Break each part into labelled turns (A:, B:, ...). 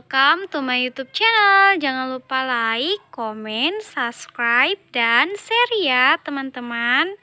A: welcome to my YouTube channel. Jangan lupa like, komen, subscribe, dan share ya teman-teman.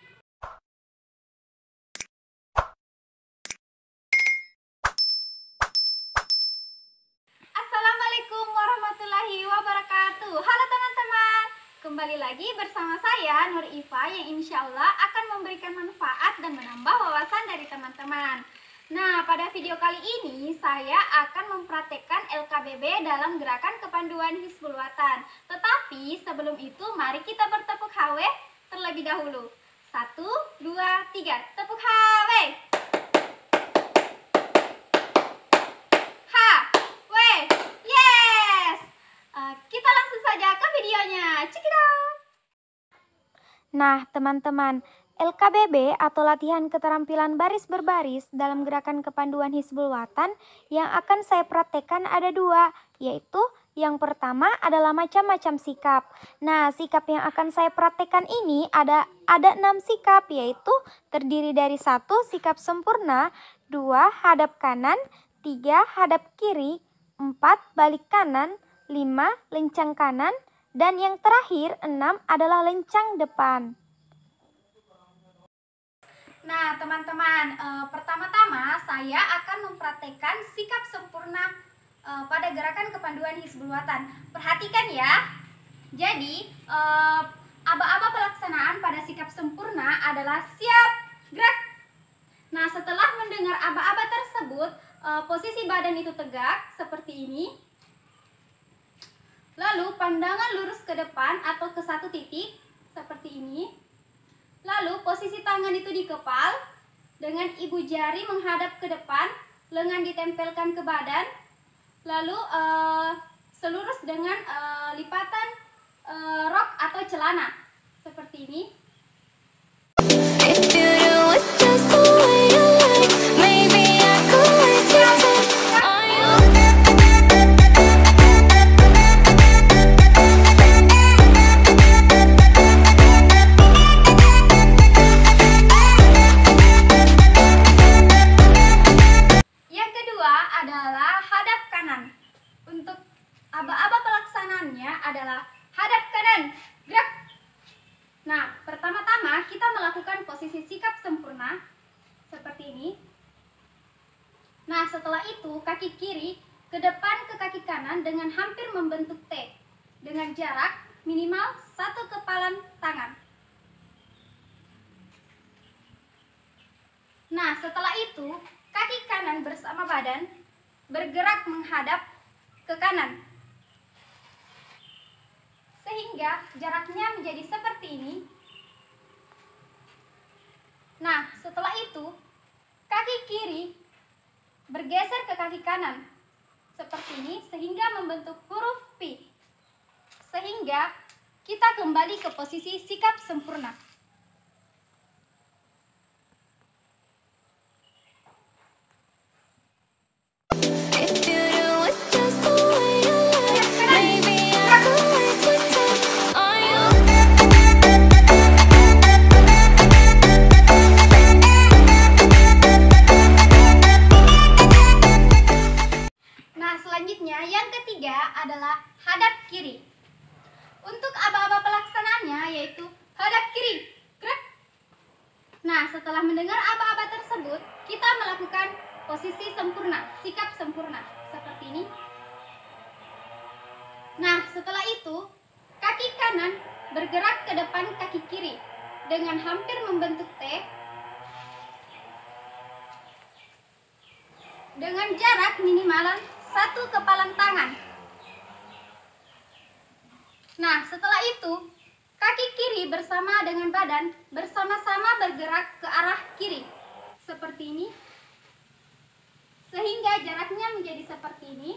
B: Assalamualaikum warahmatullahi wabarakatuh. Halo teman-teman, kembali lagi bersama saya Nur Iva yang insya Allah akan memberikan manfaat dan menambah wawasan dari teman-teman. Nah, pada video kali ini saya akan mempraktekkan LKBB dalam gerakan kepanduan Hizbul Wathan. Tetapi sebelum itu mari kita bertepuk HW terlebih dahulu. 1, 2, 3, tepuk HW. HW, yes. Kita langsung saja ke videonya. Check it out.
C: Nah, teman-teman, LKBB atau latihan keterampilan baris berbaris dalam gerakan kepanduan Hizbul Wathan yang akan saya praktekkan ada dua, yaitu yang pertama adalah macam-macam sikap. Nah, sikap yang akan saya praktekkan ini ada 6 sikap, yaitu terdiri dari 1 sikap sempurna, 2 hadap kanan, 3 hadap kiri, 4 balik kanan, 5 lencang kanan, dan yang terakhir 6 adalah lencang depan.
B: Nah teman-teman, pertama-tama saya akan mempraktekkan sikap sempurna pada gerakan kepanduan Hizbul Wathan. Perhatikan ya. Jadi aba-aba pelaksanaan pada sikap sempurna adalah siap, gerak. Nah setelah mendengar aba-aba tersebut, posisi badan itu tegak seperti ini. Lalu pandangan lurus ke depan atau ke satu titik seperti ini. Lalu posisi tangan itu di kepal dengan ibu jari menghadap ke depan, lengan ditempelkan ke badan, lalu selurus dengan lipatan rok atau celana seperti ini. Untuk aba-aba pelaksanaannya adalah hadap kanan, gerak. Nah, pertama-tama kita melakukan posisi sikap sempurna seperti ini. Nah, setelah itu kaki kiri ke depan ke kaki kanan dengan hampir membentuk T dengan jarak minimal 1 kepalan tangan. Nah, setelah itu kaki kanan bersama badan bergerak menghadap ke kanan sehingga jaraknya menjadi seperti ini. Nah, setelah itu kaki kiri bergeser ke kaki kanan seperti ini sehingga membentuk huruf P, sehingga kita kembali ke posisi sikap sempurna. Yang ketiga adalah hadap kiri. Untuk aba-aba pelaksanaannya yaitu hadap kiri, gerak. Nah, setelah mendengar aba-aba tersebut, kita melakukan posisi sempurna, sikap sempurna seperti ini. Nah, setelah itu kaki kanan bergerak ke depan kaki kiri dengan hampir membentuk T dengan jarak minimalan 1 kepalan tangan. Nah, setelah itu kaki kiri bersama dengan badan bersama-sama bergerak ke arah kiri seperti ini, sehingga jaraknya menjadi seperti ini.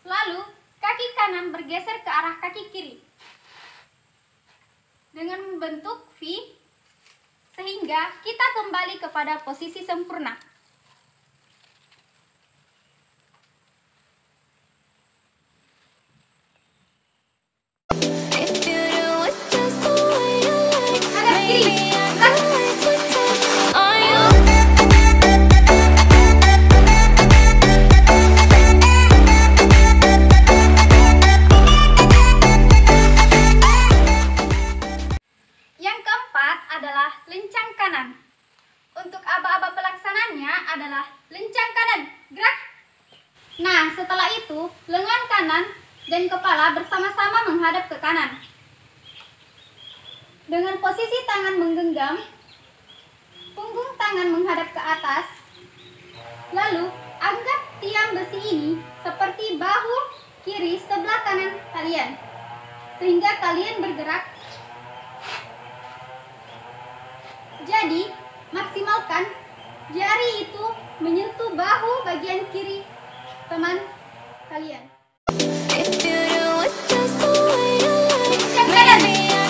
B: Lalu kaki kanan bergeser ke arah kaki kiri dengan membentuk V, sehingga kita kembali kepada posisi sempurna. menghadap ke kanan. Dengan posisi tangan menggenggam, punggung tangan menghadap ke atas. Lalu, anggap tiang besi ini seperti bahu kiri sebelah kanan kalian, sehingga kalian bergerak. Jadi, maksimalkan jari itu menyentuh bahu bagian kiri teman kalian. Kencang kanan,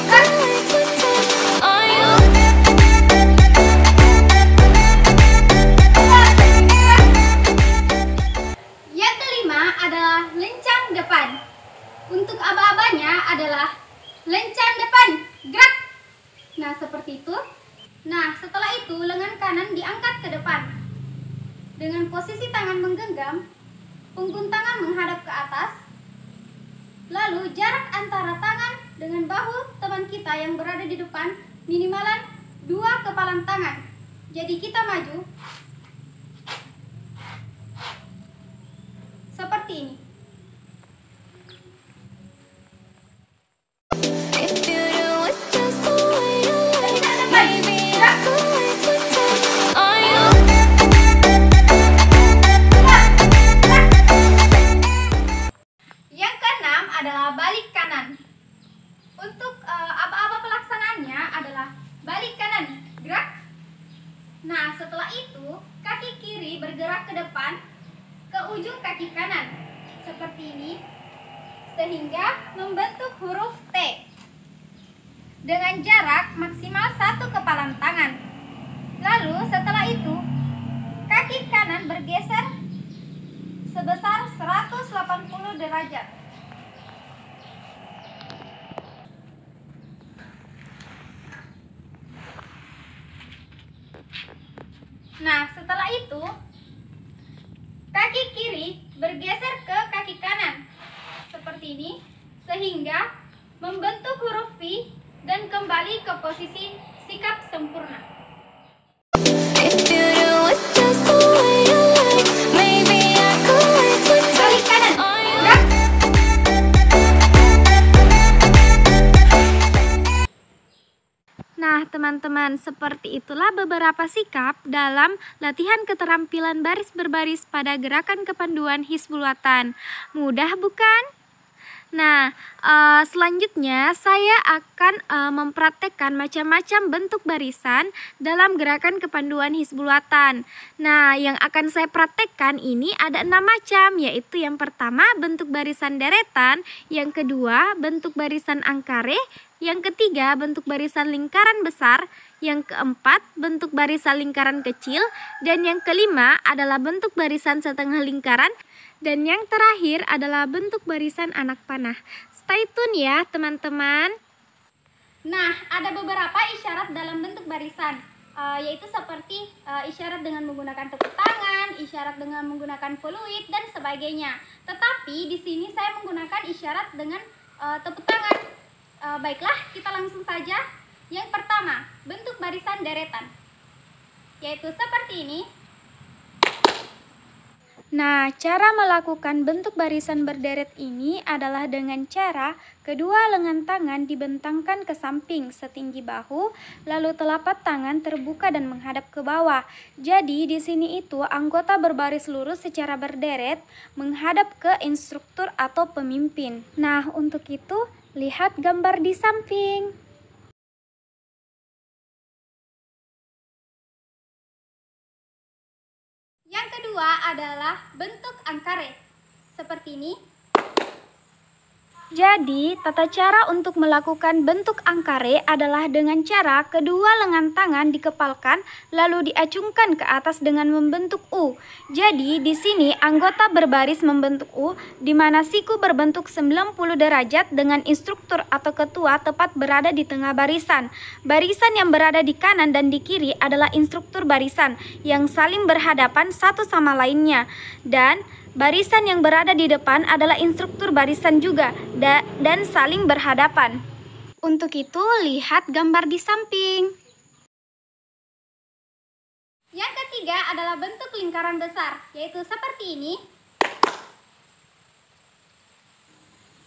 B: gerak. Yang kelima adalah lencang depan. Untuk aba-abanya adalah lencang depan, gerak. Nah, seperti itu. Nah, setelah itu lengan kanan diangkat ke depan. Dengan posisi tangan menggenggam, punggung tangan menghadap ke atas. Lalu jarak antara tangan dengan bahu teman kita yang berada di depan minimalan 2 kepalan tangan. Jadi kita maju seperti ini. Yang keenam adalah balik kanan. Untuk aba-aba pelaksanaannya adalah balik kanan, gerak. Nah, setelah itu kaki kiri bergerak ke depan ke ujung kaki kanan seperti ini, sehingga membentuk huruf T dengan jarak maksimal 1 kepalan tangan. Lalu setelah itu kaki kanan bergeser sebesar 180 derajat. Nah, setelah itu kaki kiri bergeser ke kaki kanan seperti ini, sehingga membentuk huruf V dan kembali ke posisi sikap sempurna. Balik kanan, gerak.
C: Nah, teman-teman, seperti itulah beberapa sikap dalam latihan keterampilan baris berbaris pada gerakan kepanduan Hizbul Wathan. Mudah bukan? Nah, selanjutnya saya akan mempraktekkan macam-macam bentuk barisan dalam gerakan kepanduan Hizbul Wathan. Nah, yang akan saya praktekkan ini ada 6 macam, yaitu yang pertama bentuk barisan deretan, yang kedua bentuk barisan angkare, yang ketiga bentuk barisan lingkaran besar, yang keempat bentuk barisan lingkaran kecil, dan yang kelima adalah bentuk barisan setengah lingkaran, dan yang terakhir adalah bentuk barisan anak panah. Stay tune ya teman-teman.
B: Nah, ada beberapa isyarat dalam bentuk barisan, yaitu seperti isyarat dengan menggunakan tepuk tangan, isyarat dengan menggunakan peluit, dan sebagainya. Tetapi di sini saya menggunakan isyarat dengan tepuk tangan. Baiklah, kita langsung saja. Yang pertama, bentuk barisan deretan, yaitu seperti ini.
C: Nah, cara melakukan bentuk barisan berderet ini adalah dengan cara kedua lengan tangan dibentangkan ke samping setinggi bahu, lalu telapak tangan terbuka dan menghadap ke bawah. Jadi di sini itu anggota berbaris lurus secara berderet menghadap ke instruktur atau pemimpin. Nah, untuk itu lihat gambar di samping.
B: Yang kedua adalah bentuk angkare, seperti ini.
C: Jadi, tata cara untuk melakukan bentuk angkare adalah dengan cara kedua lengan tangan dikepalkan lalu diacungkan ke atas dengan membentuk U. Jadi, di sini anggota berbaris membentuk U di mana siku berbentuk 90 derajat dengan instruktur atau ketua tepat berada di tengah barisan. Barisan yang berada di kanan dan di kiri adalah instruktur barisan yang saling berhadapan satu sama lainnya, dan barisan yang berada di depan adalah instruktur barisan juga dan saling berhadapan. Untuk itu, lihat gambar di samping.
B: Yang ketiga adalah bentuk lingkaran besar, yaitu seperti ini.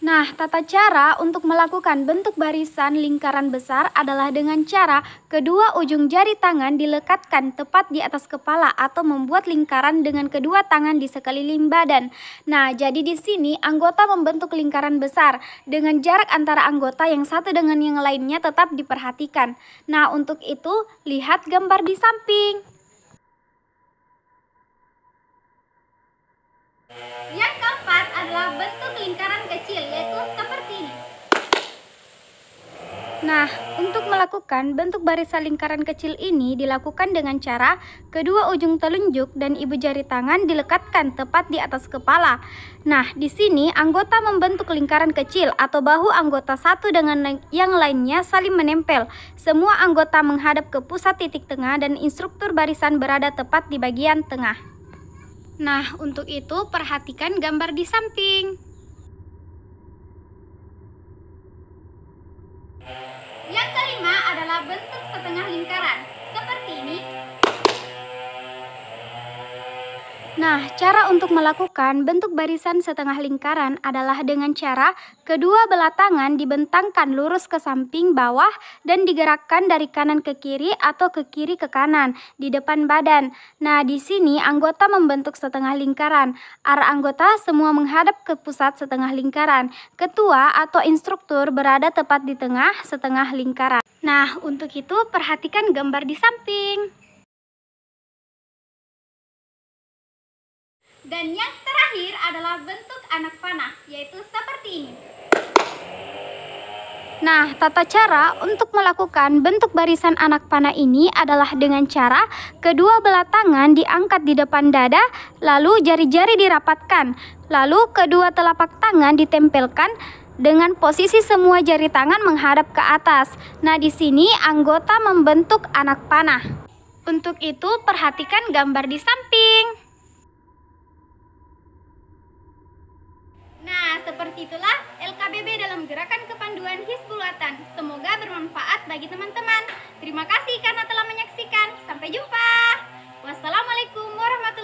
C: Nah, tata cara untuk melakukan bentuk barisan lingkaran besar adalah dengan cara kedua ujung jari tangan dilekatkan tepat di atas kepala atau membuat lingkaran dengan kedua tangan di sekeliling badan. Nah, jadi di sini anggota membentuk lingkaran besar dengan jarak antara anggota yang satu dengan yang lainnya tetap diperhatikan. Nah, untuk itu lihat gambar di samping.
B: Yang keempat adalah bentuk lingkaran kecil, yaitu seperti ini.
C: Nah, untuk melakukan bentuk barisan lingkaran kecil ini dilakukan dengan cara kedua ujung telunjuk dan ibu jari tangan dilekatkan tepat di atas kepala. Nah, di sini anggota membentuk lingkaran kecil atau bahu anggota satu dengan yang lainnya saling menempel. Semua anggota menghadap ke pusat titik tengah dan instruktur barisan berada tepat di bagian tengah. Nah, untuk itu perhatikan gambar di samping.
B: Yang kelima adalah bentuk setengah lingkaran, seperti ini.
C: Nah, cara untuk melakukan bentuk barisan setengah lingkaran adalah dengan cara kedua belah tangan dibentangkan lurus ke samping bawah dan digerakkan dari kanan ke kiri atau ke kiri ke kanan di depan badan. Nah, di sini anggota membentuk setengah lingkaran. Arah anggota semua menghadap ke pusat setengah lingkaran. Ketua atau instruktur berada tepat di tengah setengah lingkaran. Nah, untuk itu perhatikan gambar di samping.
B: Dan yang terakhir adalah bentuk anak panah, yaitu seperti ini.
C: Nah, tata cara untuk melakukan bentuk barisan anak panah ini adalah dengan cara kedua belah tangan diangkat di depan dada, lalu jari-jari dirapatkan, lalu kedua telapak tangan ditempelkan dengan posisi semua jari tangan menghadap ke atas. Nah, di sini anggota membentuk anak panah. Untuk itu, perhatikan gambar di samping.
B: Nah, seperti itulah LKBB dalam gerakan kepanduan Hizbul Watan. Semoga bermanfaat bagi teman-teman. Terima kasih karena telah menyaksikan. Sampai jumpa. Wassalamualaikum warahmatullahi wabarakatuh.